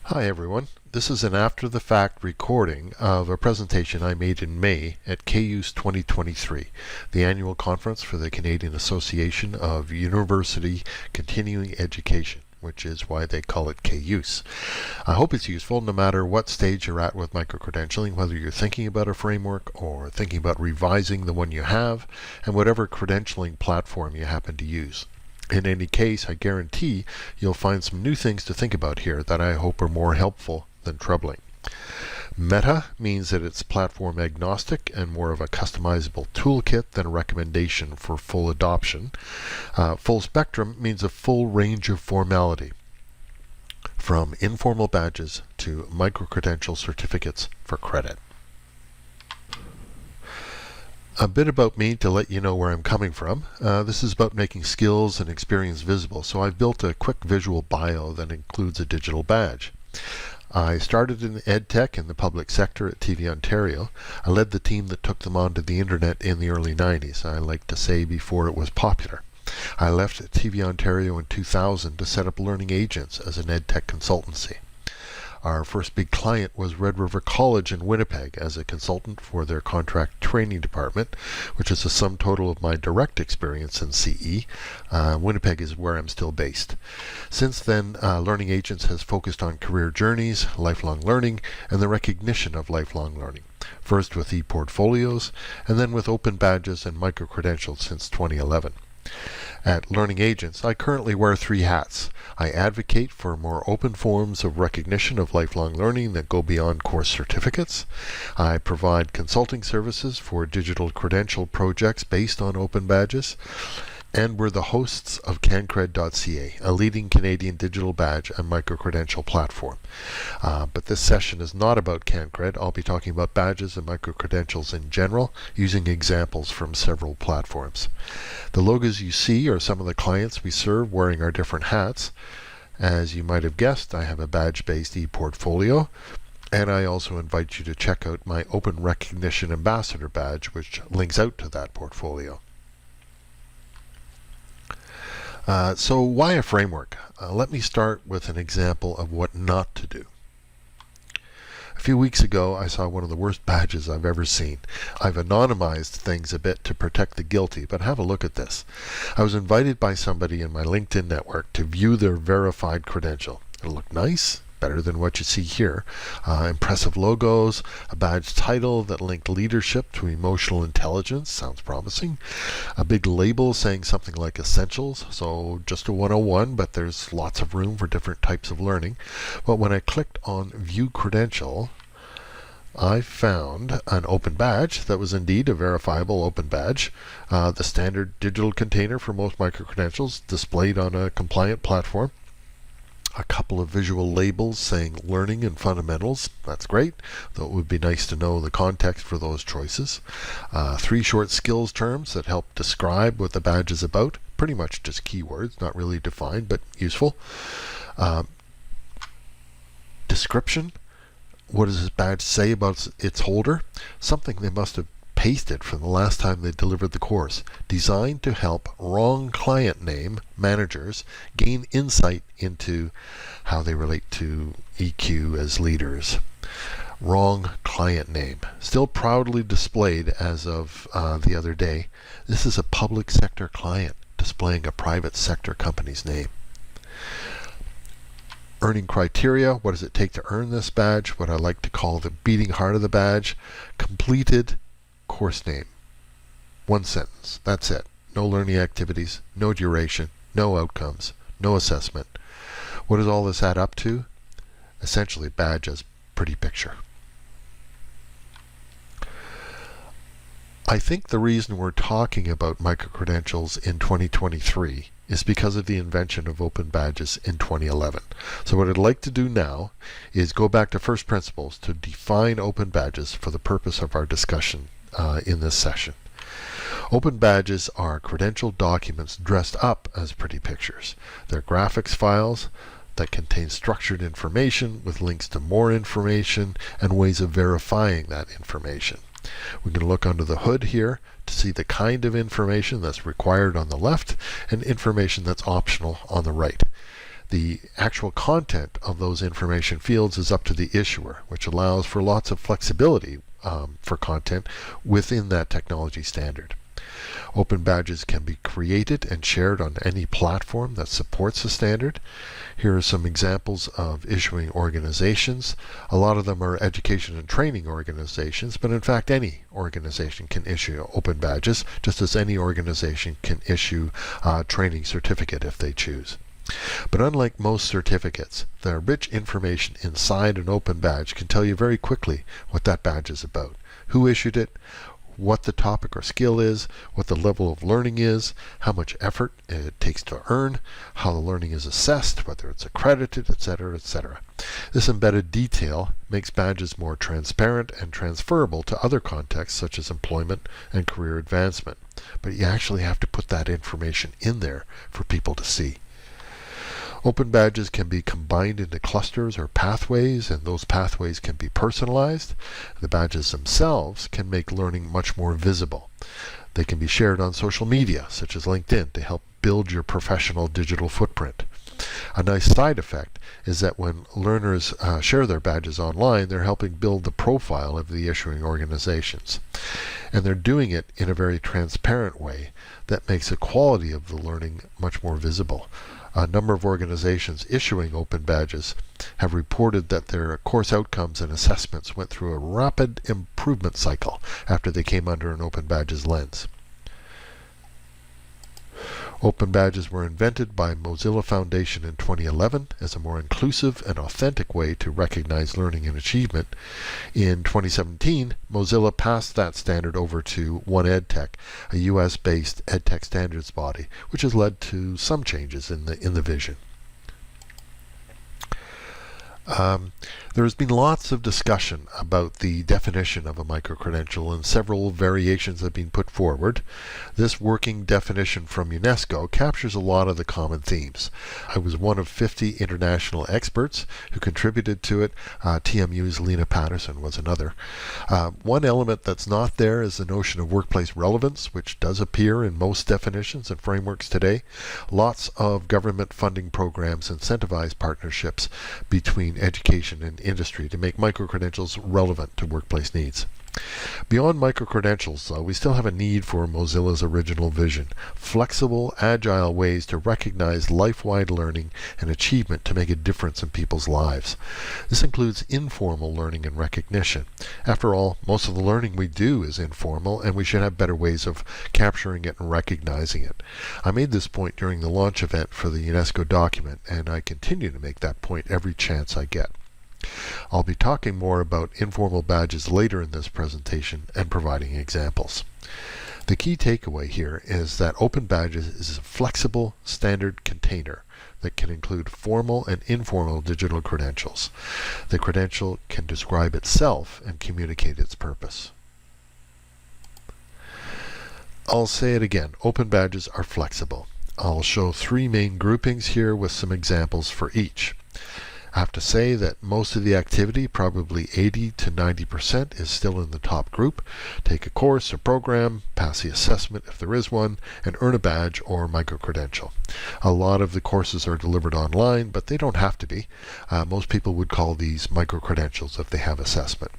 Hi everyone. This is an after-the-fact recording of a presentation I made in May at CAUCE 2023, the annual conference for the Canadian Association of University Continuing Education, which is why they call it CAUCE. I hope it's useful no matter what stage you're at with microcredentialing, whether you're thinking about a framework or thinking about revising the one you have, and whatever credentialing platform you happen to use. In any case, I guarantee you'll find some new things to think about here that I hope are more helpful than troubling. Meta means that it's platform agnostic and more of a customizable toolkit than a recommendation for full adoption. Full spectrum means a full range of formality, from informal badges to microcredential certificates for credit. A bit about me to let you know where I'm coming from. This is about making skills and experience visible, so I've built a quick visual bio that includes a digital badge. I started in EdTech in the public sector at TV Ontario. I led the team that took them onto the internet in the early 90s. I like to say before it was popular. I left TV Ontario in 2000 to set up Learning Agents as an EdTech consultancy. Our first big client was Red River College in Winnipeg as a consultant for their contract training department, which is the sum total of my direct experience in CE. Winnipeg is where I'm still based. Since then, Learning Agents has focused on career journeys, lifelong learning, and the recognition of lifelong learning. First with e-portfolios, and then with open badges and micro-credentials since 2011. At Learning Agents, I currently wear three hats. I advocate for more open forms of recognition of lifelong learning that go beyond course certificates. I provide consulting services for digital credential projects based on open badges. And we're the hosts of cancred.ca, a leading Canadian digital badge and microcredential platform. But this session is not about CanCred. I'll be talking about badges and microcredentials in general, using examples from several platforms. The logos you see are some of the clients we serve wearing our different hats. As you might have guessed, I have a badge-based e-portfolio. And I also invite you to check out my Open Recognition Ambassador badge, which links out to that portfolio. So why a framework? Let me start with an example of what not to do. A few weeks ago, I saw one of the worst badges I've ever seen. I've anonymized things a bit to protect the guilty, but have a look at this. I was invited by somebody in my LinkedIn network to view their verified credential. It looked nice. Better than what you see here. Impressive logos, a badge title that linked leadership to emotional intelligence, sounds promising. A big label saying something like essentials, so just a 101, but there's lots of room for different types of learning. But when I clicked on View Credential, I found an open badge that was indeed a verifiable open badge. The standard digital container for most microcredentials displayed on a compliant platform. A couple of visual labels saying learning and fundamentals. That's great, though it would be nice to know the context for those choices. Three short skills terms that help describe what the badge is about. Pretty much just keywords, not really defined, but useful. Description. What does this badge say about its holder? Something they must have pasted from the last time they delivered the course, designed to help wrong client name managers gain insight into how they relate to EQ as leaders. Wrong client name. Still proudly displayed as of the other day. This is a public sector client displaying a private sector company's name. Earning criteria. What does it take to earn this badge? What I like to call the beating heart of the badge. Completed course name. One sentence. That's it. No learning activities, no duration, no outcomes, no assessment. What does all this add up to? Essentially, badge as pretty picture. I think the reason we're talking about microcredentials in 2023 is because of the invention of open badges in 2011. So what I'd like to do now is go back to first principles to define open badges for the purpose of our discussion in this session. Open badges are credential documents dressed up as pretty pictures. They're graphics files that contain structured information with links to more information and ways of verifying that information. We can look under the hood here to see the kind of information that's required on the left and information that's optional on the right. The actual content of those information fields is up to the issuer, which allows for lots of flexibility for content within that technology standard. Open badges can be created and shared on any platform that supports the standard. Here are some examples of issuing organizations. A lot of them are education and training organizations, but in fact any organization can issue open badges, just as any organization can issue a training certificate if they choose. But unlike most certificates, the rich information inside an open badge can tell you very quickly what that badge is about, who issued it, what the topic or skill is, what the level of learning is, how much effort it takes to earn, how the learning is assessed, whether it's accredited, etc., etc. This embedded detail makes badges more transparent and transferable to other contexts such as employment and career advancement. But you actually have to put that information in there for people to see. Open badges can be combined into clusters or pathways, and those pathways can be personalized. The badges themselves can make learning much more visible. They can be shared on social media, such as LinkedIn, to help build your professional digital footprint. A nice side effect is that when learners share their badges online, they're helping build the profile of the issuing organizations. And they're doing it in a very transparent way that makes the quality of the learning much more visible. A number of organizations issuing open badges have reported that their course outcomes and assessments went through a rapid improvement cycle after they came under an open badges lens. Open badges were invented by Mozilla Foundation in 2011 as a more inclusive and authentic way to recognize learning and achievement. In 2017, Mozilla passed that standard over to OneEdTech, a US-based edtech standards body, which has led to some changes in the vision. There has been lots of discussion about the definition of a microcredential, and several variations have been put forward. This working definition from UNESCO captures a lot of the common themes. I was one of 50 international experts who contributed to it. TMU's Lena Patterson was another. One element that's not there is the notion of workplace relevance, which does appear in most definitions and frameworks today. Lots of government funding programs incentivize partnerships between education and industry to make microcredentials relevant to workplace needs. Beyond microcredentials, though, we still have a need for Mozilla's original vision: flexible, agile ways to recognize life-wide learning and achievement to make a difference in people's lives. This includes informal learning and recognition. After all, most of the learning we do is informal, and we should have better ways of capturing it and recognizing it. I made this point during the launch event for the UNESCO document, and I continue to make that point every chance I get. I'll be talking more about informal badges later in this presentation and providing examples. The key takeaway here is that Open Badges is a flexible standard container that can include formal and informal digital credentials. The credential can describe itself and communicate its purpose. I'll say it again, Open Badges are flexible. I'll show three main groupings here with some examples for each. I have to say that most of the activity, probably 80 to 90%, is still in the top group. Take a course or program, pass the assessment if there is one, and earn a badge or microcredential. A lot of the courses are delivered online, but they don't have to be. Most people would call these microcredentials if they have assessment.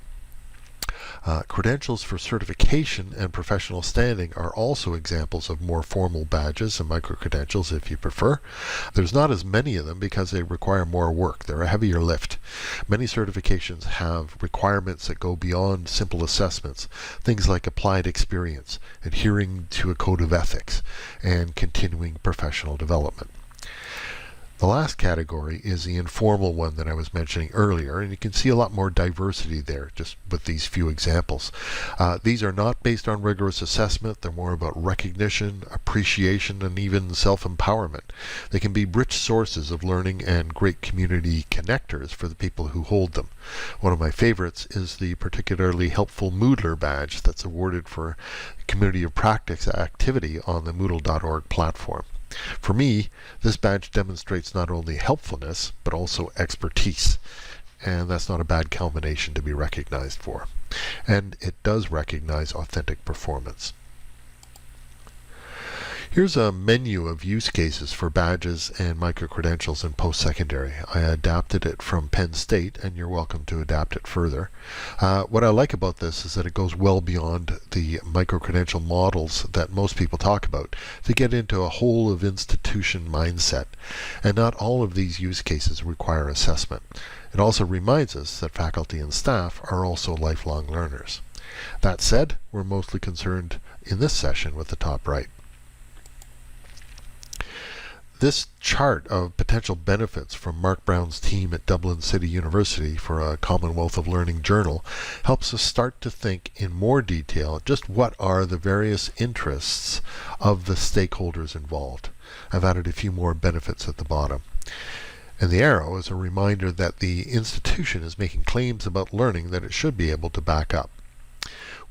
Credentials for certification and professional standing are also examples of more formal badges and microcredentials if you prefer. There's not as many of them because they require more work. They're a heavier lift. Many certifications have requirements that go beyond simple assessments, things like applied experience, adhering to a code of ethics, and continuing professional development. The last category is the informal one that I was mentioning earlier, and you can see a lot more diversity there just with these few examples. These are not based on rigorous assessment. They're more about recognition, appreciation, and even self-empowerment. They can be rich sources of learning and great community connectors for the people who hold them. One of my favorites is the particularly helpful Moodler badge that's awarded for community of practice activity on the Moodle.org platform. For me, this badge demonstrates not only helpfulness, but also expertise. And that's not a bad combination to be recognized for. And it does recognize authentic performance. Here's a menu of use cases for badges and micro-credentials in post-secondary. I adapted it from Penn State, and you're welcome to adapt it further. What I like about this is that it goes well beyond the micro-credential models that most people talk about to get into a whole of institution mindset. And not all of these use cases require assessment. It also reminds us that faculty and staff are also lifelong learners. That said, we're mostly concerned in this session with the top right. This chart of potential benefits from Mark Brown's team at Dublin City University for a Commonwealth of Learning journal helps us start to think in more detail just what are the various interests of the stakeholders involved. I've added a few more benefits at the bottom. And the arrow is a reminder that the institution is making claims about learning that it should be able to back up.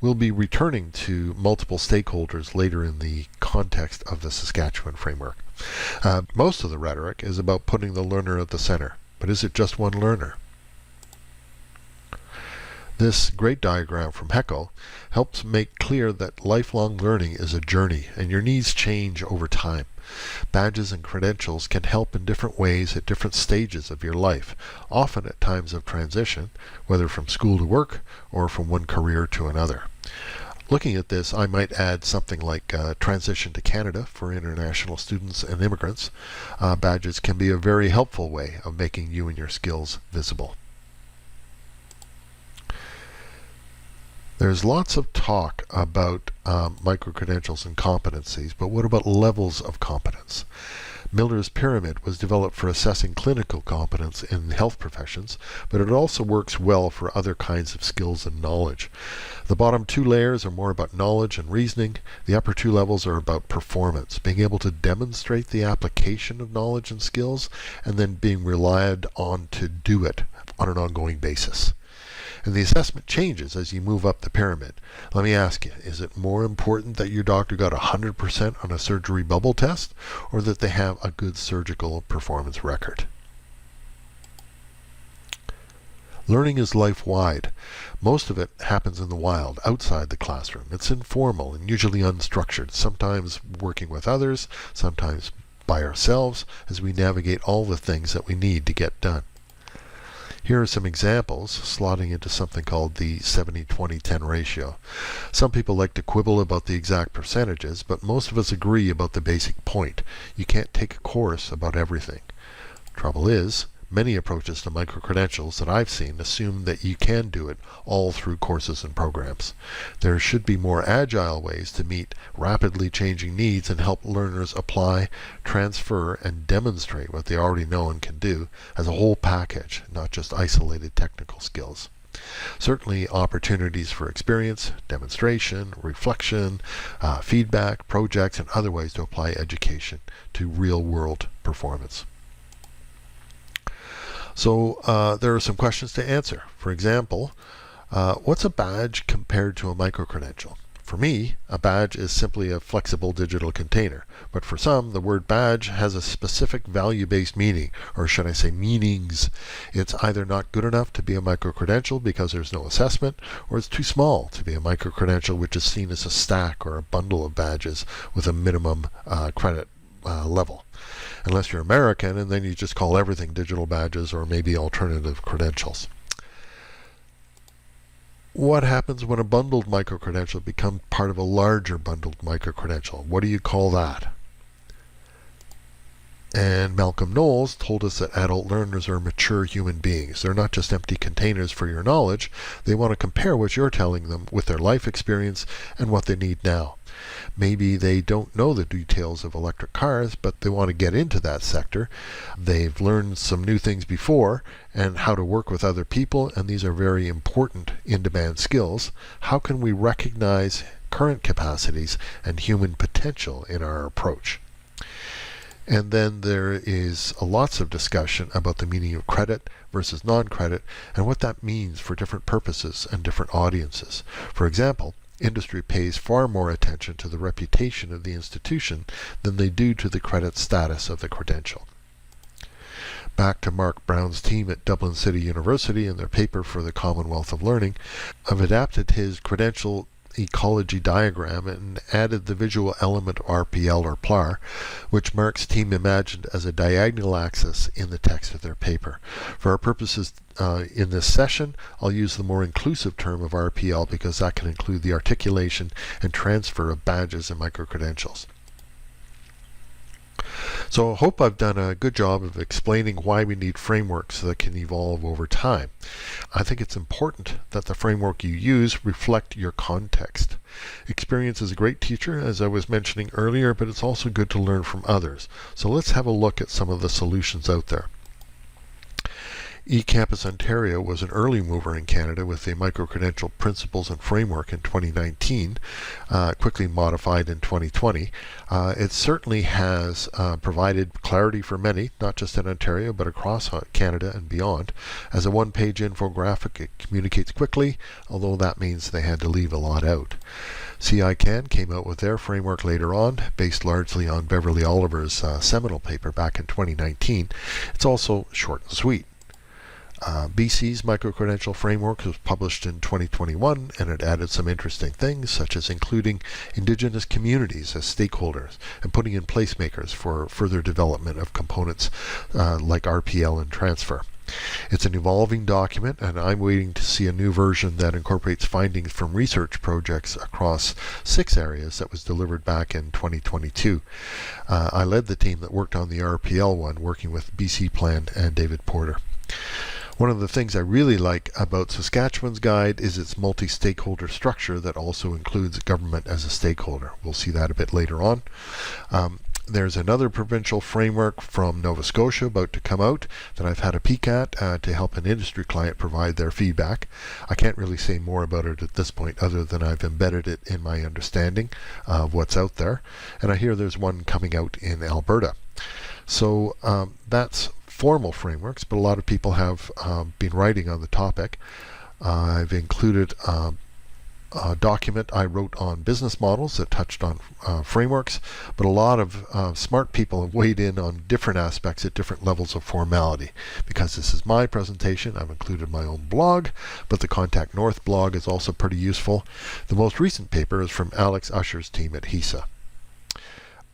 We'll be returning to multiple stakeholders later in the context of the Saskatchewan framework. Most of the rhetoric is about putting the learner at the center, but is it just one learner? This great diagram from Heckel helps make clear that lifelong learning is a journey, and your needs change over time. Badges and credentials can help in different ways at different stages of your life, often at times of transition, whether from school to work or from one career to another. Looking at this, I might add something like transition to Canada for international students and immigrants. Badges can be a very helpful way of making you and your skills visible. There's lots of talk about micro-credentials and competencies, but what about levels of competence? Miller's pyramid was developed for assessing clinical competence in health professions, but it also works well for other kinds of skills and knowledge. The bottom two layers are more about knowledge and reasoning. The upper two levels are about performance, being able to demonstrate the application of knowledge and skills, and then being relied on to do it on an ongoing basis. And the assessment changes as you move up the pyramid. Let me ask you, is it more important that your doctor got 100% on a surgery bubble test, or that they have a good surgical performance record? Learning is life-wide. Most of it happens in the wild, outside the classroom. It's informal and usually unstructured, sometimes working with others, sometimes by ourselves, as we navigate all the things that we need to get done. Here are some examples, slotting into something called the 70-20-10 ratio. Some people like to quibble about the exact percentages, but most of us agree about the basic point. You can't take a course about everything. Trouble is, many approaches to micro-credentials that I've seen assume that you can do it all through courses and programs. There should be more agile ways to meet rapidly changing needs and help learners apply, transfer, and demonstrate what they already know and can do as a whole package, not just isolated technical skills. Certainly opportunities for experience, demonstration, reflection, feedback, projects, and other ways to apply education to real-world performance. So there are some questions to answer. For example, what's a badge compared to a micro-credential? For me, a badge is simply a flexible digital container. But for some, the word badge has a specific value-based meaning, or should I say meanings. It's either not good enough to be a micro-credential because there's no assessment, or it's too small to be a micro-credential, which is seen as a stack or a bundle of badges with a minimum credit level. Unless you're American, and then you just call everything digital badges or maybe alternative credentials. What happens when a bundled micro-credential becomes part of a larger bundled micro-credential? What do you call that? And Malcolm Knowles told us that adult learners are mature human beings. They're not just empty containers for your knowledge. They want to compare what you're telling them with their life experience and what they need now. Maybe they don't know the details of electric cars, but they want to get into that sector. They've learned some new things before and how to work with other people, and these are very important in-demand skills. How can we recognize current capacities and human potential in our approach? And then there is lots of discussion about the meaning of credit versus non-credit and what that means for different purposes and different audiences. For example, industry pays far more attention to the reputation of the institution than they do to the credit status of the credential. Back to Mark Brown's team at Dublin City University and their paper for the Commonwealth of Learning, I've adapted his credential ecology diagram and added the visual element RPL or PLAR, which Mark's team imagined as a diagonal axis in the text of their paper. For our purposes in this session, I'll use the more inclusive term of RPL because that can include the articulation and transfer of badges and micro-credentials. So I hope I've done a good job of explaining why we need frameworks that can evolve over time. I think it's important that the framework you use reflect your context. Experience is a great teacher, as I was mentioning earlier, but it's also good to learn from others. So let's have a look at some of the solutions out there. eCampus Ontario was an early mover in Canada with the micro-credential principles and framework in 2019, quickly modified in 2020. It certainly has provided clarity for many, not just in Ontario, but across Canada and beyond. As a one-page infographic, it communicates quickly, although that means they had to leave a lot out. CICAN came out with their framework later on, based largely on Beverly Oliver's seminal paper back in 2019. It's also short and sweet. BC's micro-credential framework was published in 2021, and it added some interesting things, such as including Indigenous communities as stakeholders and putting in placemakers for further development of components like RPL and transfer. It's an evolving document, and I'm waiting to see a new version that incorporates findings from research projects across 6 areas that was delivered back in 2022. I led the team that worked on the RPL one, working with BC Plan and David Porter. One of the things I really like about Saskatchewan's guide is its multi-stakeholder structure that also includes government as a stakeholder. We'll see that a bit later on. There's another provincial framework from Nova Scotia about to come out that I've had a peek at to help an industry client provide their feedback. I can't really say more about it at this point other than I've embedded it in my understanding of what's out there. And I hear there's one coming out in Alberta. So that's formal frameworks, but a lot of people have been writing on the topic. I've included a document I wrote on business models that touched on frameworks, but a lot of smart people have weighed in on different aspects at different levels of formality. Because this is my presentation, I've included my own blog, but the Contact North blog is also pretty useful. The most recent paper is from Alex Usher's team at HISA.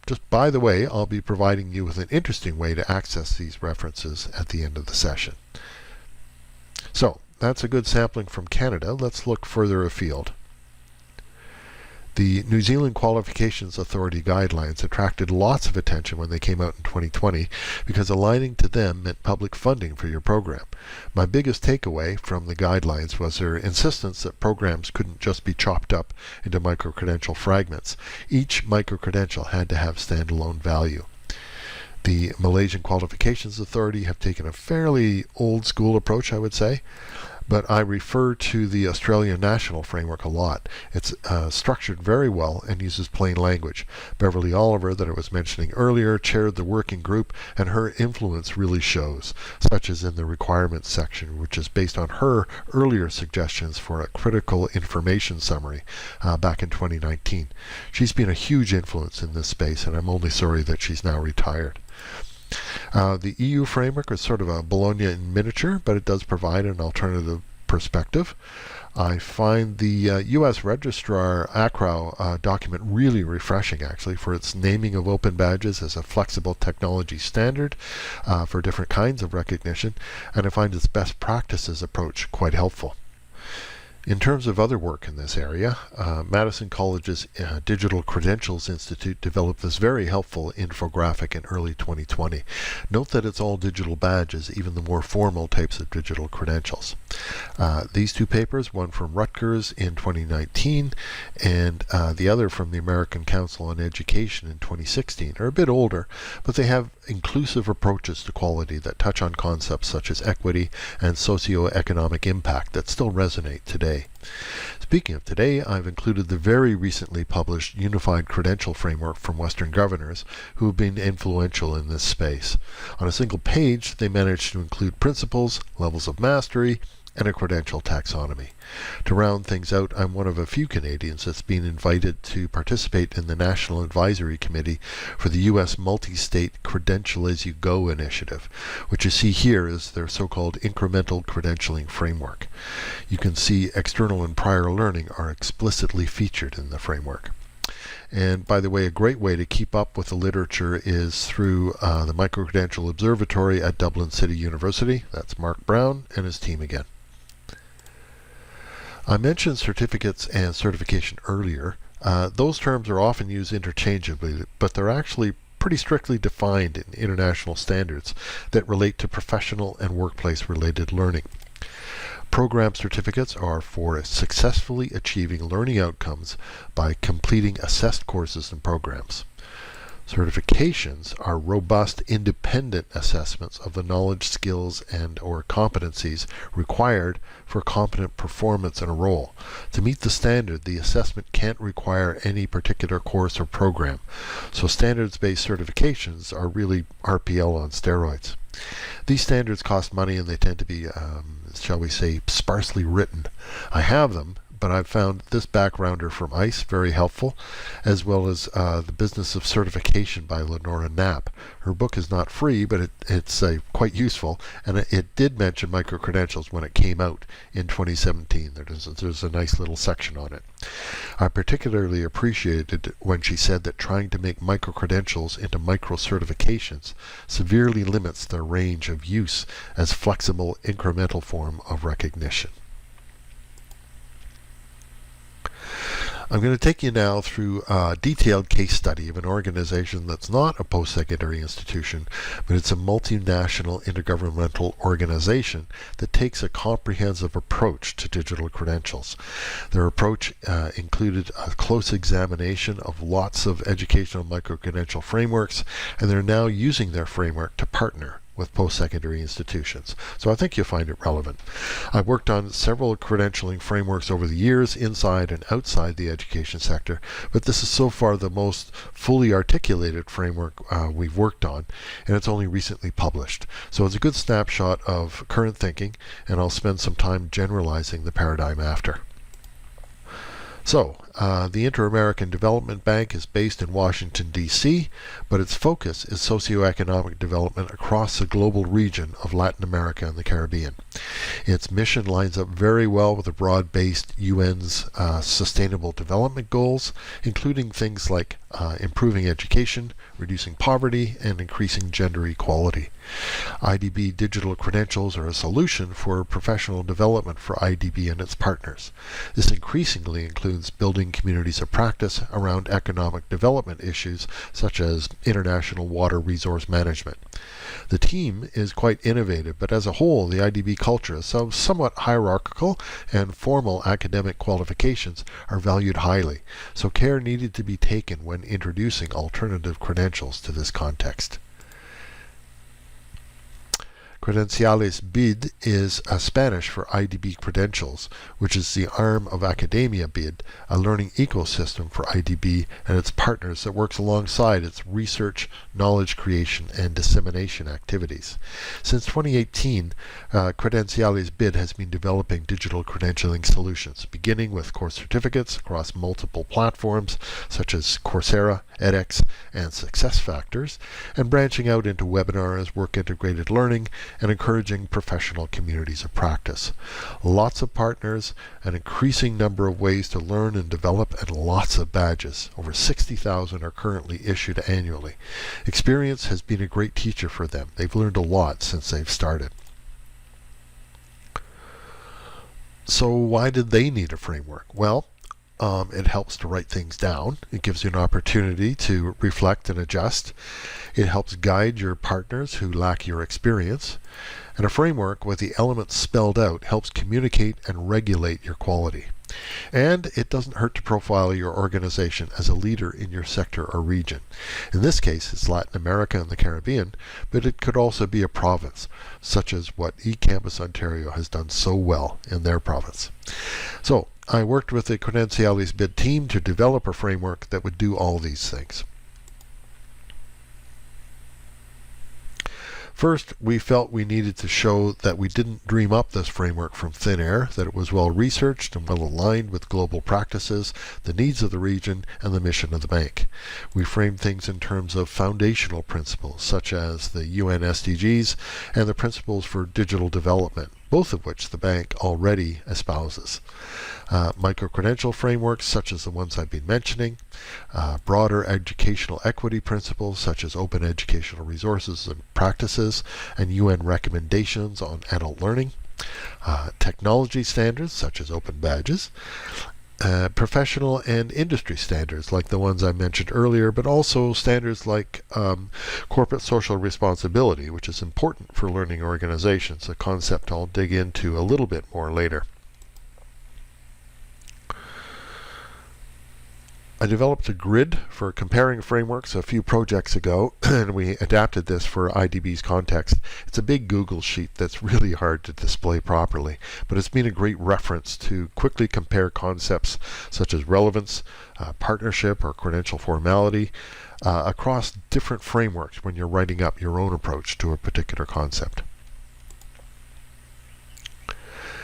Just by the way, I'll be providing you with an interesting way to access these references at the end of the session. So, that's a good sampling from Canada. Let's look further afield. The New Zealand Qualifications Authority guidelines attracted lots of attention when they came out in 2020 because aligning to them meant public funding for your program. My biggest takeaway from the guidelines was their insistence that programs couldn't just be chopped up into micro-credential fragments. Each micro-credential had to have standalone value. The Malaysian Qualifications Authority have taken a fairly old school approach, I would say, but I refer to the Australian National Framework a lot. It's structured very well and uses plain language. Beverly Oliver, that I was mentioning earlier, chaired the working group, and her influence really shows, such as in the requirements section, which is based on her earlier suggestions for a critical information summary back in 2019. She's been a huge influence in this space, and I'm only sorry that she's now retired. The EU framework is sort of a Bologna in miniature, but it does provide an alternative perspective. I find the U.S. Registrar ACRAO document really refreshing, actually, for its naming of open badges as a flexible technology standard for different kinds of recognition, and I find its best practices approach quite helpful. In terms of other work in this area, Madison College's Digital Credentials Institute developed this very helpful infographic in early 2020. Note that it's all digital badges, even the more formal types of digital credentials. These two papers, one from Rutgers in 2019 and the other from the American Council on Education in 2016, are a bit older, but they have inclusive approaches to quality that touch on concepts such as equity and socioeconomic impact that still resonate today. Speaking of today, I've included the very recently published Unified Credential Framework from Western governors who have been influential in this space. On a single page, they managed to include principles, levels of mastery, and a credential taxonomy. To round things out, I'm one of a few Canadians that's been invited to participate in the National Advisory Committee for the U.S. Multi-State Credential As You Go initiative. What you see here is their so-called incremental credentialing framework. You can see external and prior learning are explicitly featured in the framework. And by the way, a great way to keep up with the literature is through the Microcredential Observatory at Dublin City University. That's Mark Brown and his team again. I mentioned certificates and certification earlier. Those terms are often used interchangeably, but they're actually pretty strictly defined in international standards that relate to professional and workplace-related learning. Program certificates are for successfully achieving learning outcomes by completing assessed courses and programs. Certifications are robust, independent assessments of the knowledge, skills, and/or competencies required for competent performance in a role. To meet the standard, the assessment can't require any particular course or program. So standards-based certifications are really RPL on steroids. These standards cost money and they tend to be, shall we say, sparsely written. I have them, but I've found this backgrounder from ICE very helpful, as well as The Business of Certification by Lenora Knapp. Her book is not free, but it's quite useful, and it did mention microcredentials when it came out in 2017. There's a nice little section on it. I particularly appreciated when she said that trying to make microcredentials into micro-certifications severely limits their range of use as flexible, incremental form of recognition. I'm going to take you now through a detailed case study of an organization that's not a post-secondary institution, but it's a multinational intergovernmental organization that takes a comprehensive approach to digital credentials. Their approach included a close examination of lots of educational microcredential frameworks, and they're now using their framework to partner with post-secondary institutions. So I think you'll find it relevant. I've worked on several credentialing frameworks over the years, inside and outside the education sector, but this is so far the most fully articulated framework we've worked on, and it's only recently published. So it's a good snapshot of current thinking, and I'll spend some time generalizing the paradigm after. So, the Inter-American Development Bank is based in Washington, D.C., but its focus is socioeconomic development across the global region of Latin America and the Caribbean. Its mission lines up very well with the broad-based UN's Sustainable Development Goals, including things like improving education, reducing poverty, and increasing gender equality. IDB digital credentials are a solution for professional development for IDB and its partners. This increasingly includes building communities of practice around economic development issues such as international water resource management. The team is quite innovative, but as a whole, the IDB culture is somewhat hierarchical, and formal academic qualifications are valued highly, so care needed to be taken when introducing alternative credentials to this context. Credenciales BID is Spanish for IDB Credentials, which is the arm of Academia BID, a learning ecosystem for IDB and its partners that works alongside its research, knowledge creation, and dissemination activities. Since 2018, Credenciales BID has been developing digital credentialing solutions, beginning with course certificates across multiple platforms such as Coursera, edX, and SuccessFactors, and branching out into webinars, work-integrated learning, and encouraging professional communities of practice. Lots of partners, an increasing number of ways to learn and develop, and lots of badges. Over 60,000 are currently issued annually. Experience has been a great teacher for them. They've learned a lot since they've started. So why did they need a framework? Well, it helps to write things down. It gives you an opportunity to reflect and adjust. It helps guide your partners who lack your experience. And a framework with the elements spelled out helps communicate and regulate your quality. And it doesn't hurt to profile your organization as a leader in your sector or region. In this case, it's Latin America and the Caribbean, but it could also be a province, such as what eCampus Ontario has done so well in their province. So, I worked with the Credenciales BID team to develop a framework that would do all these things. First, we felt we needed to show that we didn't dream up this framework from thin air, that it was well researched and well aligned with global practices, the needs of the region, and the mission of the bank. We framed things in terms of foundational principles, such as the UN SDGs and the principles for digital development, both of which the bank already espouses. Micro-credential frameworks such as the ones I've been mentioning, broader educational equity principles such as open educational resources and practices, and UN recommendations on adult learning, technology standards such as open badges, professional and industry standards like the ones I mentioned earlier, but also standards like corporate social responsibility, which is important for learning organizations, a concept I'll dig into a little bit more later. I developed a grid for comparing frameworks a few projects ago, and we adapted this for IDB's context. It's a big Google sheet that's really hard to display properly, but it's been a great reference to quickly compare concepts such as relevance, partnership, or credential formality across different frameworks when you're writing up your own approach to a particular concept.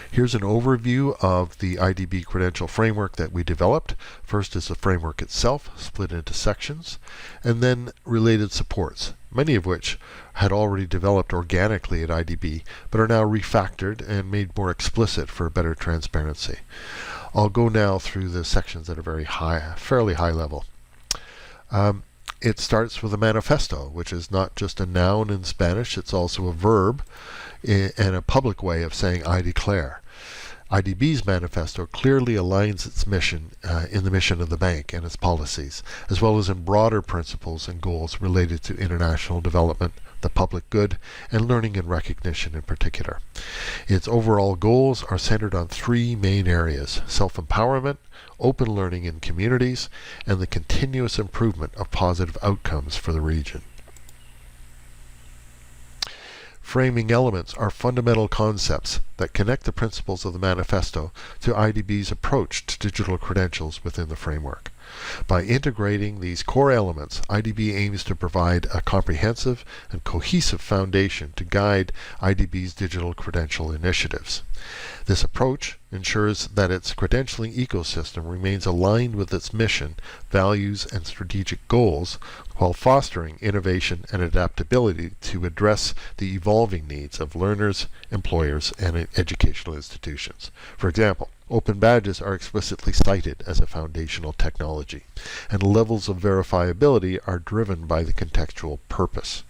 Here's an overview of the IDB credential framework that we developed. First is the framework itself, split into sections, and then related supports, many of which had already developed organically at IDB, but are now refactored and made more explicit for better transparency. I'll go now through the sections at a fairly high level. It starts with a manifesto, which is not just a noun in Spanish, it's also a verb and a public way of saying I declare. IDB's manifesto clearly aligns its mission in the mission of the bank and its policies, as well as in broader principles and goals related to international development, the public good, and learning and recognition in particular. Its overall goals are centered on three main areas: self-empowerment, open learning in communities, and the continuous improvement of positive outcomes for the region. Framing elements are fundamental concepts that connect the principles of the manifesto to IDB's approach to digital credentials within the framework. By integrating these core elements, IDB aims to provide a comprehensive and cohesive foundation to guide IDB's digital credential initiatives. This approach ensures that its credentialing ecosystem remains aligned with its mission, values, and strategic goals, while fostering innovation and adaptability to address the evolving needs of learners, employers, and educational institutions. For example, open badges are explicitly cited as a foundational technology, and levels of verifiability are driven by the contextual purpose.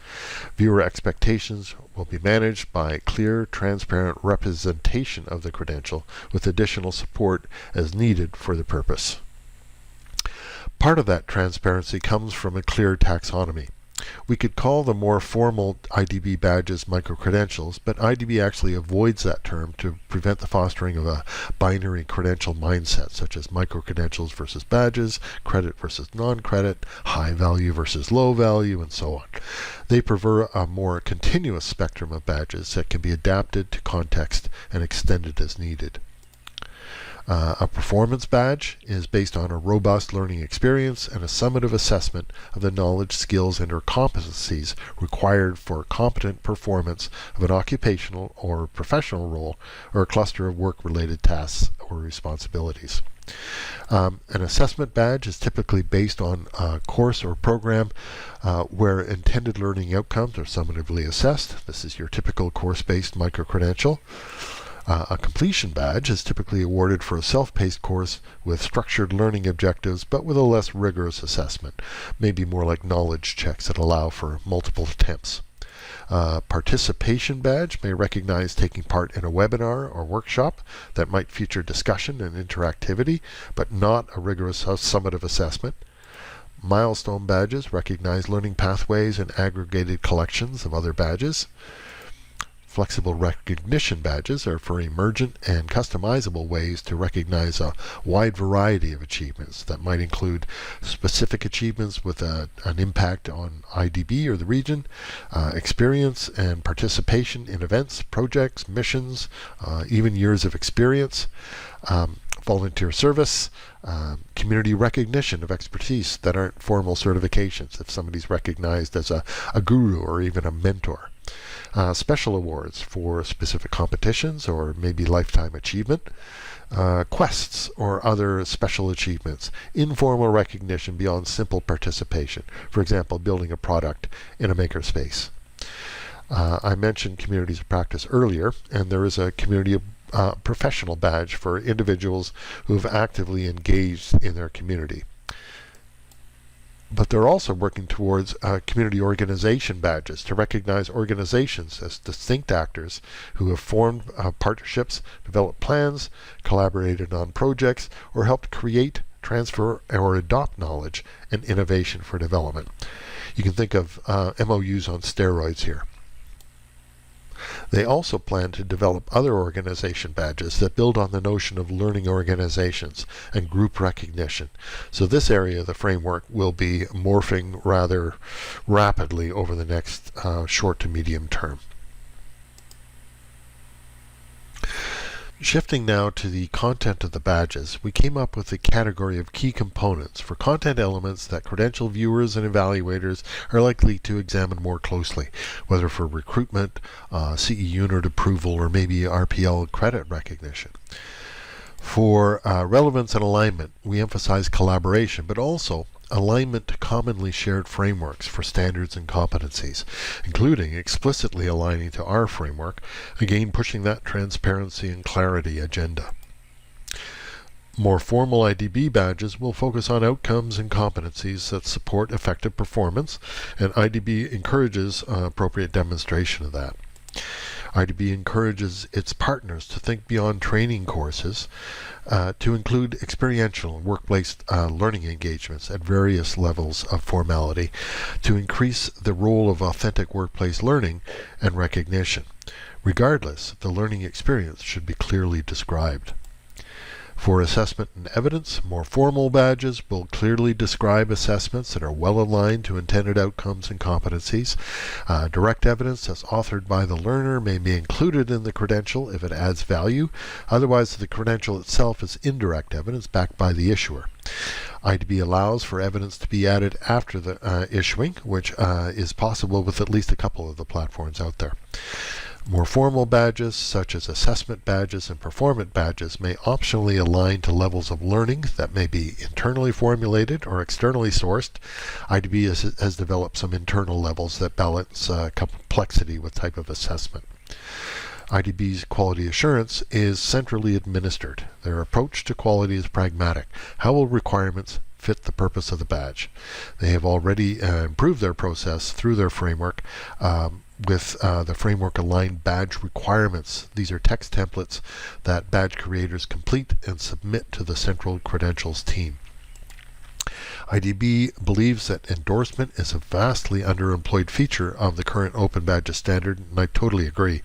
Viewer expectations will be managed by clear, transparent representation of the credential with additional support as needed for the purpose. Part of that transparency comes from a clear taxonomy. We could call the more formal IDB badges micro-credentials, but IDB actually avoids that term to prevent the fostering of a binary credential mindset, such as micro-credentials versus badges, credit versus non-credit, high value versus low value, and so on. They prefer a more continuous spectrum of badges that can be adapted to context and extended as needed. A performance badge is based on a robust learning experience and a summative assessment of the knowledge, skills, and or competencies required for competent performance of an occupational or professional role or a cluster of work-related tasks or responsibilities. An assessment badge is typically based on a course or program where intended learning outcomes are summatively assessed. This is your typical course-based micro-credential. A completion badge is typically awarded for a self-paced course with structured learning objectives, but with a less rigorous assessment, maybe more like knowledge checks that allow for multiple attempts. Participation badge may recognize taking part in a webinar or workshop that might feature discussion and interactivity, but not a rigorous summative assessment. Milestone badges recognize learning pathways and aggregated collections of other badges. Flexible recognition badges are for emergent and customizable ways to recognize a wide variety of achievements that might include specific achievements with an impact on IDB or the region, experience and participation in events, projects, missions, even years of experience, volunteer service, community recognition of expertise that aren't formal certifications, if somebody's recognized as a guru or even a mentor. special awards for specific competitions or maybe lifetime achievement, quests or other special achievements, informal recognition beyond simple participation, for example, building a product in a makerspace. I mentioned communities of practice earlier, and there is a community professional badge for individuals who have actively engaged in their community. But they're also working towards community organization badges to recognize organizations as distinct actors who have formed partnerships, developed plans, collaborated on projects, or helped create, transfer, or adopt knowledge and innovation for development. You can think of MOUs on steroids here. They also plan to develop other organization badges that build on the notion of learning organizations and group recognition. So this area of the framework will be morphing rather rapidly over the next short to medium term. Shifting now to the content of the badges, we came up with a category of key components for content elements that credential viewers and evaluators are likely to examine more closely, whether for recruitment, CE unit approval, or maybe RPL credit recognition. For relevance and alignment, we emphasize collaboration, but also alignment to commonly shared frameworks for standards and competencies, including explicitly aligning to our framework, again pushing that transparency and clarity agenda. More formal IDB badges will focus on outcomes and competencies that support effective performance, and IDB encourages appropriate demonstration of that. IDB encourages its partners to think beyond training courses to include experiential workplace learning engagements at various levels of formality to increase the role of authentic workplace learning and recognition. Regardless, the learning experience should be clearly described. For assessment and evidence, more formal badges will clearly describe assessments that are well aligned to intended outcomes and competencies. Direct evidence that's authored by the learner may be included in the credential if it adds value. Otherwise, the credential itself is indirect evidence backed by the issuer. IDB allows for evidence to be added after the issuing, which is possible with at least a couple of the platforms out there. More formal badges, such as assessment badges and performance badges, may optionally align to levels of learning that may be internally formulated or externally sourced. IDB has developed some internal levels that balance complexity with type of assessment. IDB's quality assurance is centrally administered. Their approach to quality is pragmatic. How will requirements fit the purpose of the badge? They have already improved their process through their framework with the framework-aligned badge requirements. These are text templates that badge creators complete and submit to the central credentials team. IDB believes that endorsement is a vastly underemployed feature of the current Open Badges standard, and I totally agree.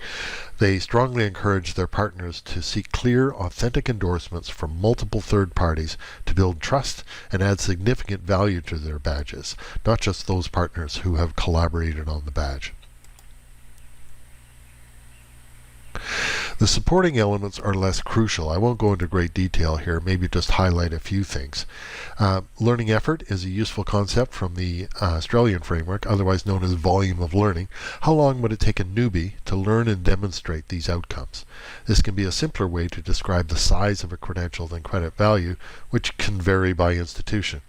They strongly encourage their partners to seek clear, authentic endorsements from multiple third parties to build trust and add significant value to their badges, not just those partners who have collaborated on the badge. The supporting elements are less crucial. I won't go into great detail here, maybe just highlight a few things. Learning effort is a useful concept from the Australian framework, otherwise known as volume of learning. How long would it take a newbie to learn and demonstrate these outcomes? This can be a simpler way to describe the size of a credential than credit value, which can vary by institution.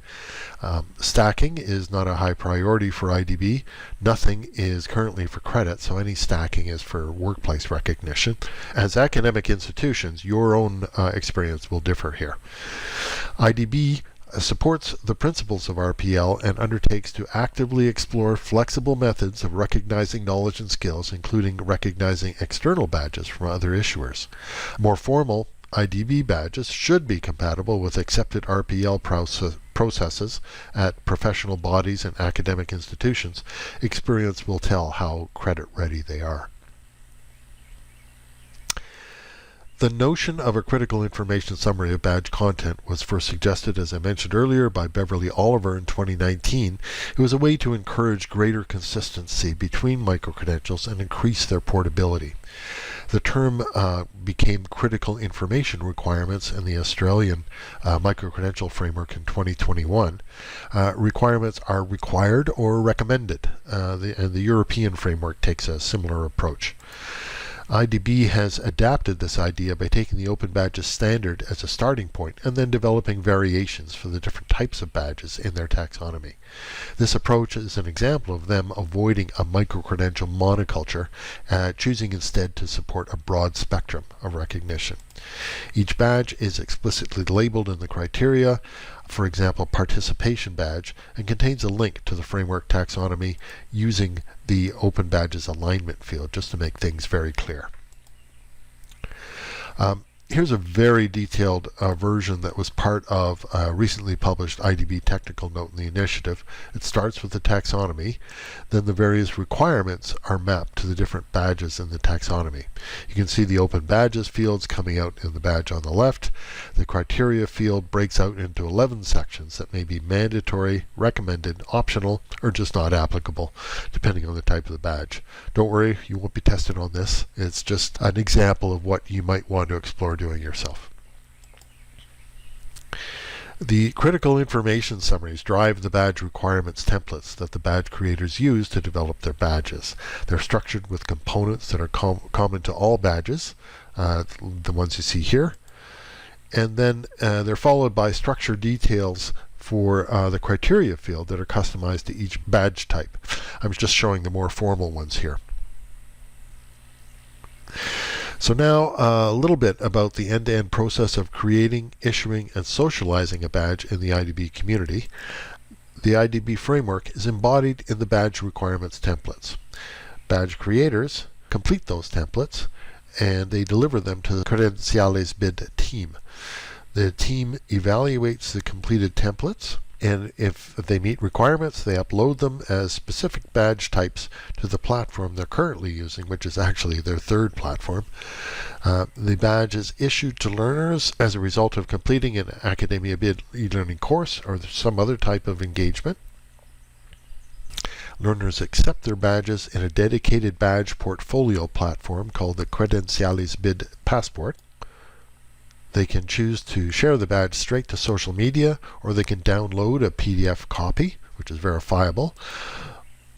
Stacking is not a high priority for IDB. Nothing is currently for credit, so any stacking is for workplace recognition. As academic institutions, your own experience will differ here. IDB supports the principles of RPL and undertakes to actively explore flexible methods of recognizing knowledge and skills, including recognizing external badges from other issuers. More formal IDB badges should be compatible with accepted RPL processes at professional bodies and academic institutions. Experience will tell how credit ready they are. The notion of a critical information summary of badge content was first suggested, as I mentioned earlier, by Beverly Oliver in 2019. It was a way to encourage greater consistency between microcredentials and increase their portability. The term became critical information requirements in the Australian microcredential framework in 2021. Requirements are required or recommended, and the European framework takes a similar approach. IDB has adapted this idea by taking the Open Badges standard as a starting point and then developing variations for the different types of badges in their taxonomy. This approach is an example of them avoiding a microcredential monoculture, choosing instead to support a broad spectrum of recognition. Each badge is explicitly labeled in the criteria, for example, participation badge, and contains a link to the framework taxonomy using the Open Badges alignment field, just to make things very clear. Here's a very detailed version that was part of a recently published IDB technical note in the initiative. It starts with the taxonomy, then the various requirements are mapped to the different badges in the taxonomy. You can see the Open Badges fields coming out in the badge on the left. The criteria field breaks out into 11 sections that may be mandatory, recommended, optional, or just not applicable, depending on the type of the badge. Don't worry, you won't be tested on this. It's just an example of what you might want to explore doing yourself. The critical information summaries drive the badge requirements templates that the badge creators use to develop their badges. They're structured with components that are common to all badges, the ones you see here, and then they're followed by structure details for the criteria field that are customized to each badge type. I'm just showing the more formal ones here. So now a little bit about the end-to-end process of creating, issuing, and socializing a badge in the IDB community. The IDB framework is embodied in the badge requirements templates. Badge creators complete those templates and they deliver them to the Credenciales BID team. The team evaluates the completed templates, and if they meet requirements, they upload them as specific badge types to the platform they're currently using, which is actually their third platform. The badge is issued to learners as a result of completing an Academia BID e-learning course or some other type of engagement. Learners accept their badges in a dedicated badge portfolio platform called the Credenciales BID Passport. They can choose to share the badge straight to social media, or they can download a PDF copy, which is verifiable,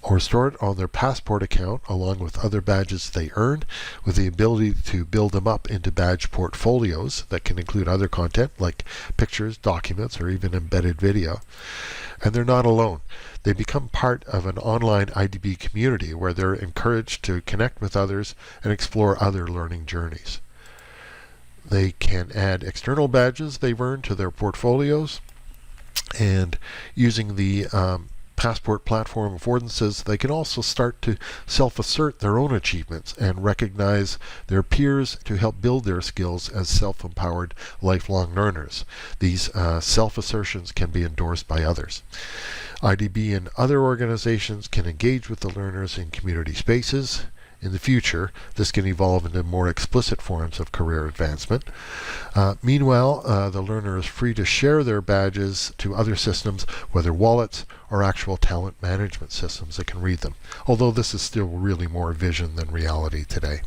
or store it on their Passport account along with other badges they earn, with the ability to build them up into badge portfolios that can include other content like pictures, documents, or even embedded video. And they're not alone. They become part of an online IDB community where they're encouraged to connect with others and explore other learning journeys. They can add external badges they've earned to their portfolios, and using the Passport platform affordances, they can also start to self-assert their own achievements and recognize their peers to help build their skills as self-empowered lifelong learners. These self-assertions can be endorsed by others. IDB and other organizations can engage with the learners in community spaces. In the future, this can evolve into more explicit forms of career advancement. Meanwhile, the learner is free to share their badges to other systems, whether wallets or actual talent management systems that can read them, although this is still really more vision than reality today.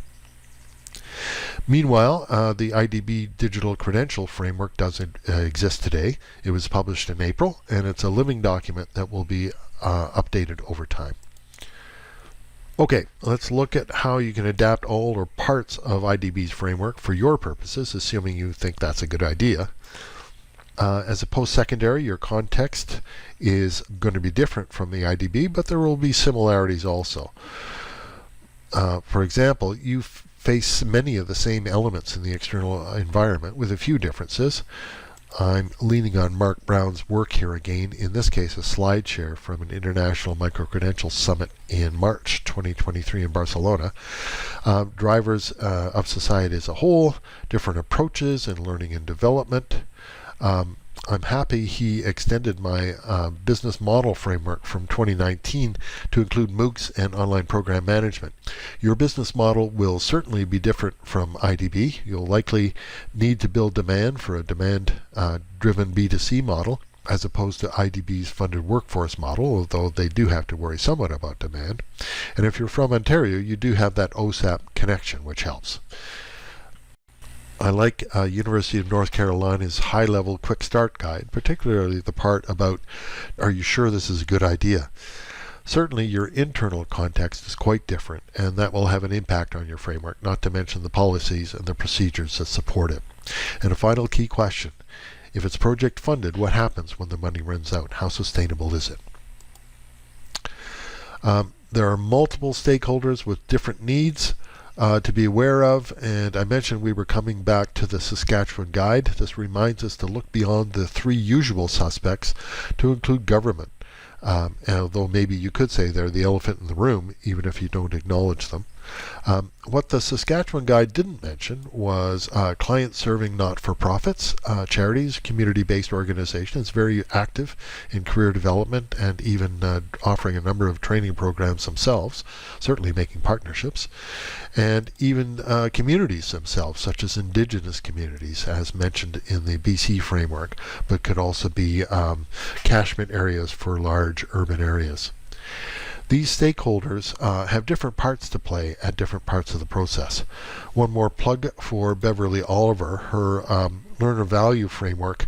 Meanwhile, the IDB Digital Credential Framework doesn't exist today. It was published in April, and it's a living document that will be updated over time. Okay, let's look at how you can adapt all or parts of IDB's framework for your purposes, assuming you think that's a good idea. As a post-secondary, your context is going to be different from the IDB, but there will be similarities also. For example, you face many of the same elements in the external environment with a few differences. I'm leaning on Mark Brown's work here again, in this case a slide share from an International Microcredential Summit in March 2023 in Barcelona. Drivers of society as a whole, different approaches in learning and development, I'm happy he extended my business model framework from 2019 to include MOOCs and online program management. Your business model will certainly be different from IDB. You'll likely need to build demand for a demand-driven B2C model, as opposed to IDB's funded workforce model, although they do have to worry somewhat about demand. And if you're from Ontario, you do have that OSAP connection, which helps. I like University of North Carolina's high-level quick start guide, particularly the part about, are you sure this is a good idea? Certainly your internal context is quite different, and that will have an impact on your framework, not to mention the policies and the procedures that support it. And a final key question: if it's project funded, what happens when the money runs out? How sustainable is it? There are multiple stakeholders with different needs to be aware of, and I mentioned we were coming back to the Saskatchewan Guide. This reminds us to look beyond the three usual suspects to include government. Although maybe you could say they're the elephant in the room, even if you don't acknowledge them. What the Saskatchewan Guide didn't mention was clients serving not-for-profits, charities, community-based organizations, very active in career development and even offering a number of training programs themselves, certainly making partnerships, and even communities themselves, such as Indigenous communities, as mentioned in the BC framework, but could also be catchment areas for large urban areas. These stakeholders have different parts to play at different parts of the process. One more plug for Beverly Oliver. Her learner value framework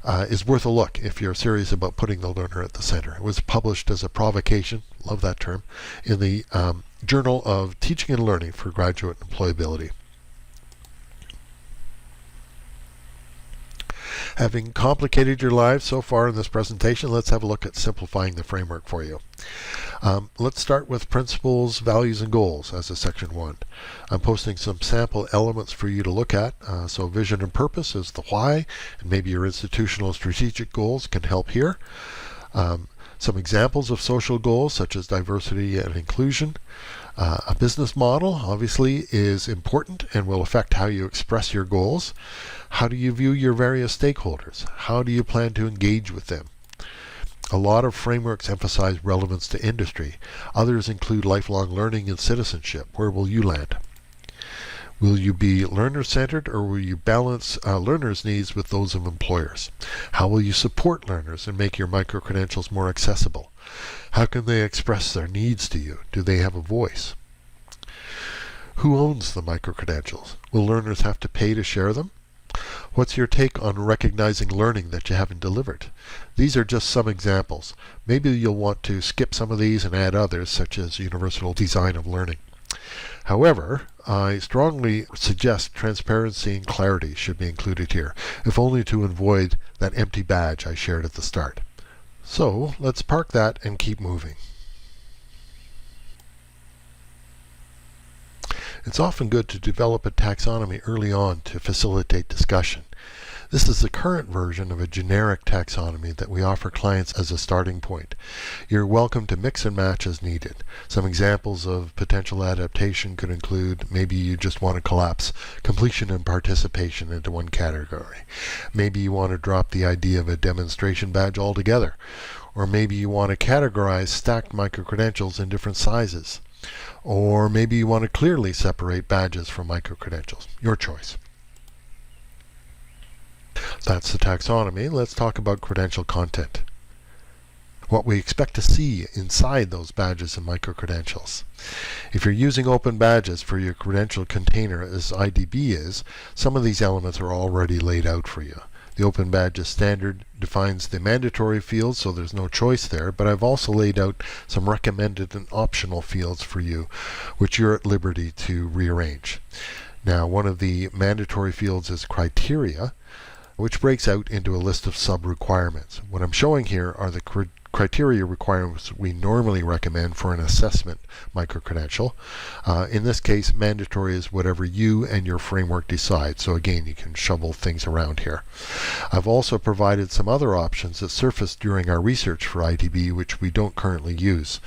is worth a look if you're serious about putting the learner at the center. It was published as a provocation, love that term, in the Journal of Teaching and Learning for Graduate Employability. Having complicated your lives so far in this presentation, let's have a look at simplifying the framework for you. Let's start with principles, values, and goals as a section 1. I'm posting some sample elements for you to look at. So vision and purpose is the why, and maybe your institutional strategic goals can help here. Some examples of social goals such as diversity and inclusion. A business model obviously is important and will affect how you express your goals. How do you view your various stakeholders? How do you plan to engage with them? A lot of frameworks emphasize relevance to industry. Others include lifelong learning and citizenship. Where will you land? Will you be learner-centered, or will you balance learners' needs with those of employers? How will you support learners and make your micro-credentials more accessible? How can they express their needs to you? Do they have a voice? Who owns the micro-credentials? Will learners have to pay to share them? What's your take on recognizing learning that you haven't delivered? These are just some examples. Maybe you'll want to skip some of these and add others, such as universal design of learning. However, I strongly suggest transparency and clarity should be included here, if only to avoid that empty badge I shared at the start. So let's park that and keep moving. It's often good to develop a taxonomy early on to facilitate discussion. This is the current version of a generic taxonomy that we offer clients as a starting point. You're welcome to mix and match as needed. Some examples of potential adaptation could include, maybe you just want to collapse completion and participation into one category. Maybe you want to drop the idea of a demonstration badge altogether. Or maybe you want to categorize stacked micro-credentials in different sizes. Or maybe you want to clearly separate badges from micro-credentials. Your choice. That's the taxonomy. Let's talk about credential content. What we expect to see inside those badges and micro-credentials. If you're using open badges for your credential container as IDB is, some of these elements are already laid out for you. The Open Badges standard defines the mandatory fields, so there's no choice there, but I've also laid out some recommended and optional fields for you, which you're at liberty to rearrange. Now, one of the mandatory fields is criteria, which breaks out into a list of sub-requirements. What I'm showing here are the criteria requirements we normally recommend for an assessment micro-credential. In this case, mandatory is whatever you and your framework decide. So again, you can shovel things around here. I've also provided some other options that surfaced during our research for IDB, which we don't currently use.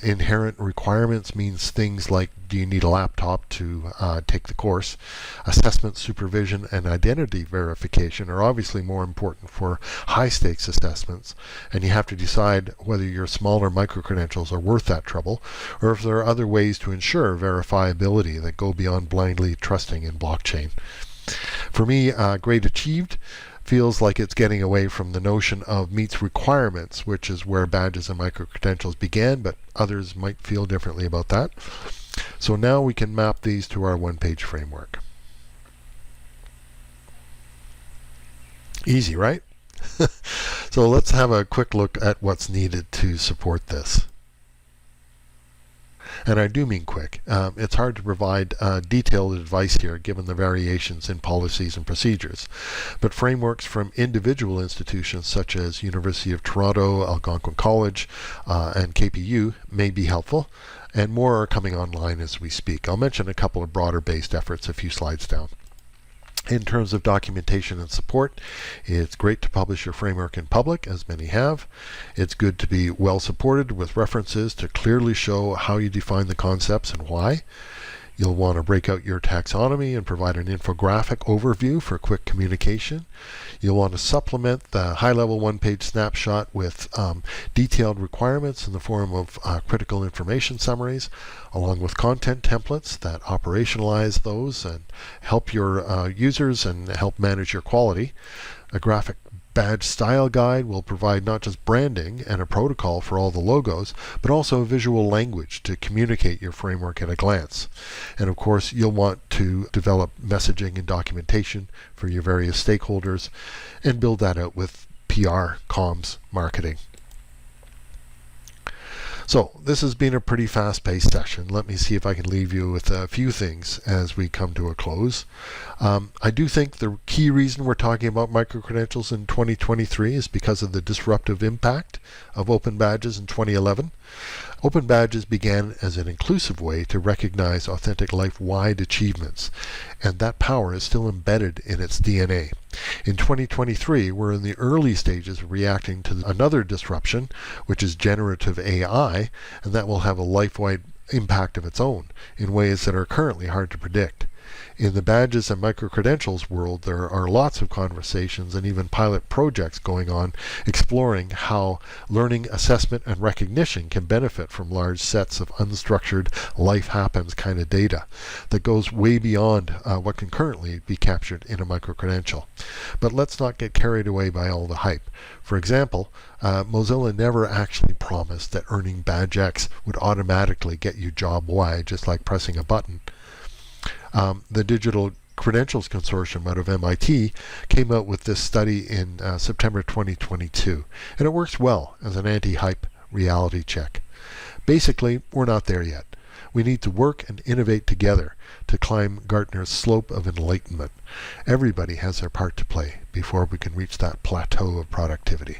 Inherent requirements means things like do you need a laptop to take the course? Assessment, supervision, and identity verification are obviously more important for high-stakes assessments, and you have to decide whether your smaller micro-credentials are worth that trouble, or if there are other ways to ensure verifiability that go beyond blindly trusting in blockchain. For me, grade achieved feels like it's getting away from the notion of meets requirements, which is where badges and micro-credentials began, but others might feel differently about that. So now we can map these to our one-page framework. Easy, right? So let's have a quick look at what's needed to support this. And I do mean quick. It's hard to provide detailed advice here given the variations in policies and procedures. But frameworks from individual institutions such as University of Toronto, Algonquin College, and KPU may be helpful, and more are coming online as we speak. I'll mention a couple of broader-based efforts a few slides down. In terms of documentation and support, it's great to publish your framework in public, as many have. It's good to be well supported with references to clearly show how you define the concepts and why. You'll want to break out your taxonomy and provide an infographic overview for quick communication. You'll want to supplement the high-level one-page snapshot with detailed requirements in the form of critical information summaries, along with content templates that operationalize those and help your users and help manage your quality. A graphic badge style guide will provide not just branding and a protocol for all the logos, but also a visual language to communicate your framework at a glance. And of course, you'll want to develop messaging and documentation for your various stakeholders and build that out with PR, comms, marketing. So this has been a pretty fast-paced session. Let me see if I can leave you with a few things as we come to a close. I do think the key reason we're talking about micro-credentials in 2023 is because of the disruptive impact of open badges in 2011. Open badges began as an inclusive way to recognize authentic life-wide achievements, and that power is still embedded in its DNA. In 2023, we're in the early stages of reacting to another disruption, which is generative AI, and that will have a life-wide impact of its own in ways that are currently hard to predict. In the badges and micro-credentials world, there are lots of conversations and even pilot projects going on exploring how learning, assessment, and recognition can benefit from large sets of unstructured life happens kind of data that goes way beyond what can currently be captured in a micro-credential. But let's not get carried away by all the hype. For example, Mozilla never actually promised that earning badge X would automatically get you job Y, just like pressing a button. The Digital Credentials Consortium out of MIT came out with this study in September 2022, and it works well as an anti-hype reality check. Basically, we're not there yet. We need to work and innovate together to climb Gartner's slope of enlightenment. Everybody has their part to play before we can reach that plateau of productivity.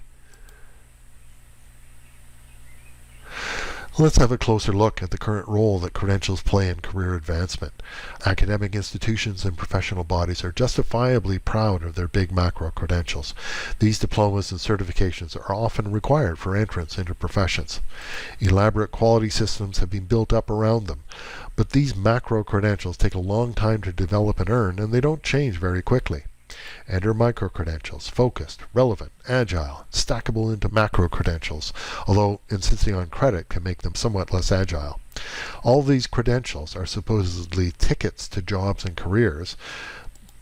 Let's have a closer look at the current role that credentials play in career advancement. Academic institutions and professional bodies are justifiably proud of their big macro credentials. These diplomas and certifications are often required for entrance into professions. Elaborate quality systems have been built up around them, but these macro credentials take a long time to develop and earn, and they don't change very quickly. Enter micro-credentials, focused, relevant, agile, stackable into macro-credentials, although insisting on credit can make them somewhat less agile. All these credentials are supposedly tickets to jobs and careers,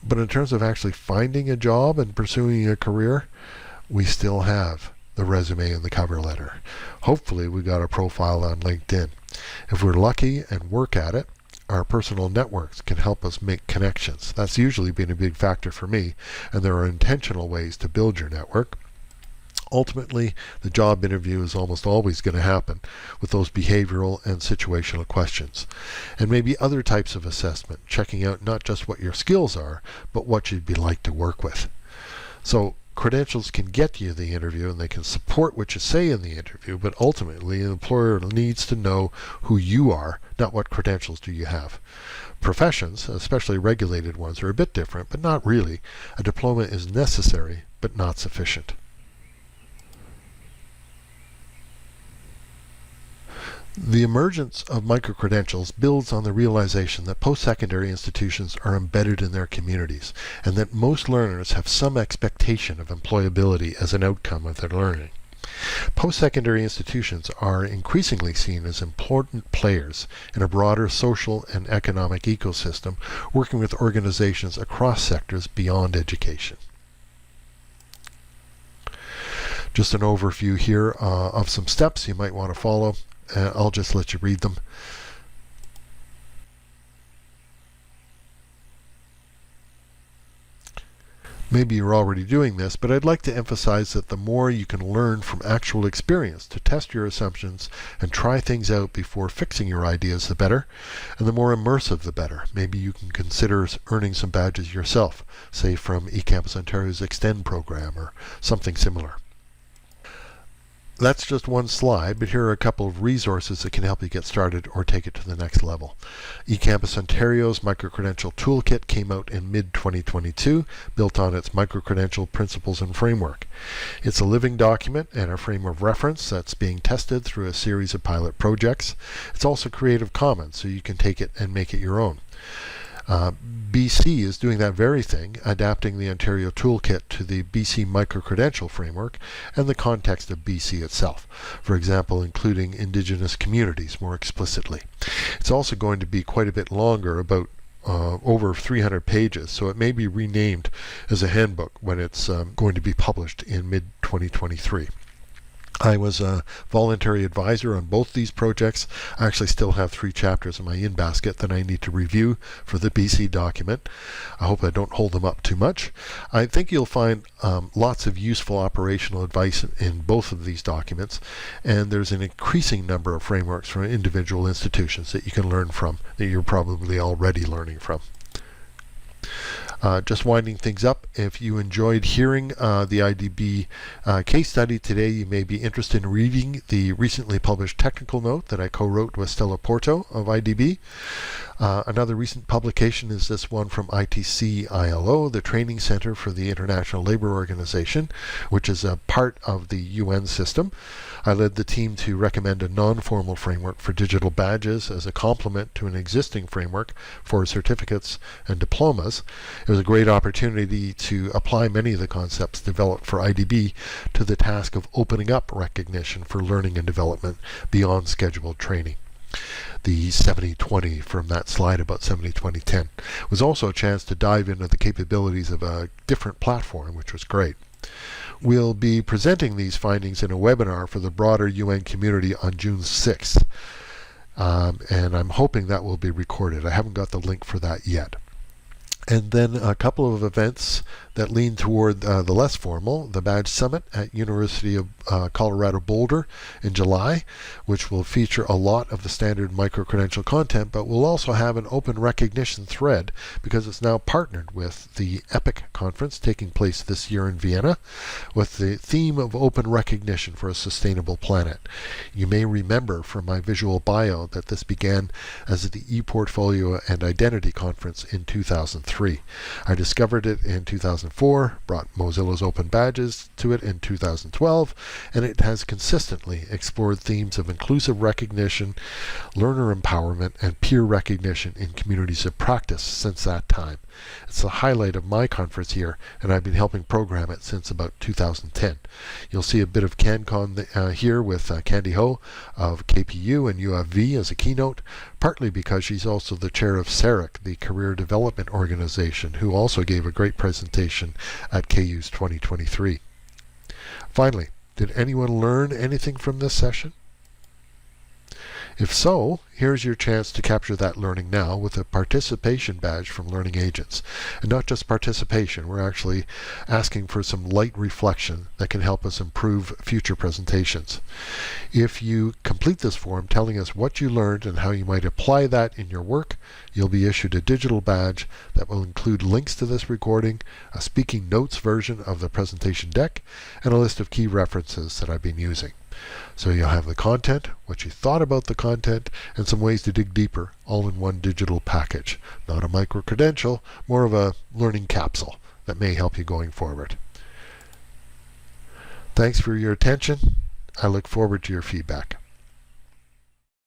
but in terms of actually finding a job and pursuing a career, we still have the resume and the cover letter. Hopefully we got a profile on LinkedIn. If we're lucky and work at it, our personal networks can help us make connections. That's usually been a big factor for me, and there are intentional ways to build your network. Ultimately, the job interview is almost always going to happen with those behavioral and situational questions. And maybe other types of assessment, checking out not just what your skills are, but what you'd be like to work with. So credentials can get you the interview and they can support what you say in the interview, but ultimately an employer needs to know who you are, not what credentials do you have. Professions, especially regulated ones, are a bit different, but not really. A diploma is necessary, but not sufficient. The emergence of microcredentials builds on the realization that post-secondary institutions are embedded in their communities, and that most learners have some expectation of employability as an outcome of their learning. Post-secondary institutions are increasingly seen as important players in a broader social and economic ecosystem, working with organizations across sectors beyond education. Just an overview here of some steps you might want to follow. I'll just let you read them. Maybe you're already doing this, but I'd like to emphasize that the more you can learn from actual experience to test your assumptions and try things out before fixing your ideas, the better, and the more immersive, the better. Maybe you can consider earning some badges yourself, say from eCampus Ontario's Extend program or something similar. That's just one slide, but here are a couple of resources that can help you get started or take it to the next level. eCampus Ontario's Microcredential Toolkit came out in mid-2022, built on its microcredential principles and framework. It's a living document and a frame of reference that's being tested through a series of pilot projects. It's also Creative Commons, so you can take it and make it your own. BC is doing that very thing, adapting the Ontario Toolkit to the BC Microcredential Framework and the context of BC itself, for example, including Indigenous communities more explicitly. It's also going to be quite a bit longer, about over 300 pages, so it may be renamed as a handbook when it's going to be published in mid-2023. I was a voluntary advisor on both these projects. I actually still have 3 chapters in my in-basket that I need to review for the BC document. I hope I don't hold them up too much. I think you'll find lots of useful operational advice in both of these documents, and there's an increasing number of frameworks from individual institutions that you can learn from, that you're probably already learning from. Just winding things up, if you enjoyed hearing the IDB case study today, you may be interested in reading the recently published technical note that I co-wrote with Stella Porto of IDB. Another recent publication is this one from ITC ILO, the Training Center for the International Labour Organization, which is a part of the UN system. I led the team to recommend a non-formal framework for digital badges as a complement to an existing framework for certificates and diplomas. It was a great opportunity to apply many of the concepts developed for IDB to the task of opening up recognition for learning and development beyond scheduled training. The 70-20 from that slide about 70-20-10 was also a chance to dive into the capabilities of a different platform, which was great. We'll be presenting these findings in a webinar for the broader UN community on June 6th, and I'm hoping that will be recorded. I haven't got the link for that yet. And then a couple of events that lean toward the less formal, the Badge Summit at University of Colorado Boulder in July, which will feature a lot of the standard microcredential content, but will also have an open recognition thread because it's now partnered with the EPIC conference taking place this year in Vienna with the theme of open recognition for a sustainable planet. You may remember from my visual bio that this began as the ePortfolio and Identity Conference in 2003. I discovered it in 2004, brought Mozilla's Open Badges to it in 2012, and it has consistently explored themes of inclusive recognition, learner empowerment, and peer recognition in communities of practice since that time. It's the highlight of my conference year, and I've been helping program it since about 2010. You'll see a bit of CanCon here with Candy Ho of KPU and UFV as a keynote, partly because she's also the chair of CERIC, the Career Development Organization, who also gave a great presentation at KU's 2023. Finally, did anyone learn anything from this session? If so, here's your chance to capture that learning now with a participation badge from Learning Agents. And not just participation, we're actually asking for some light reflection that can help us improve future presentations. If you complete this form telling us what you learned and how you might apply that in your work, you'll be issued a digital badge that will include links to this recording, a speaking notes version of the presentation deck, and a list of key references that I've been using. So you'll have the content, what you thought about the content, and some ways to dig deeper, all in one digital package. Not a micro-credential, more of a learning capsule that may help you going forward. Thanks for your attention. I look forward to your feedback.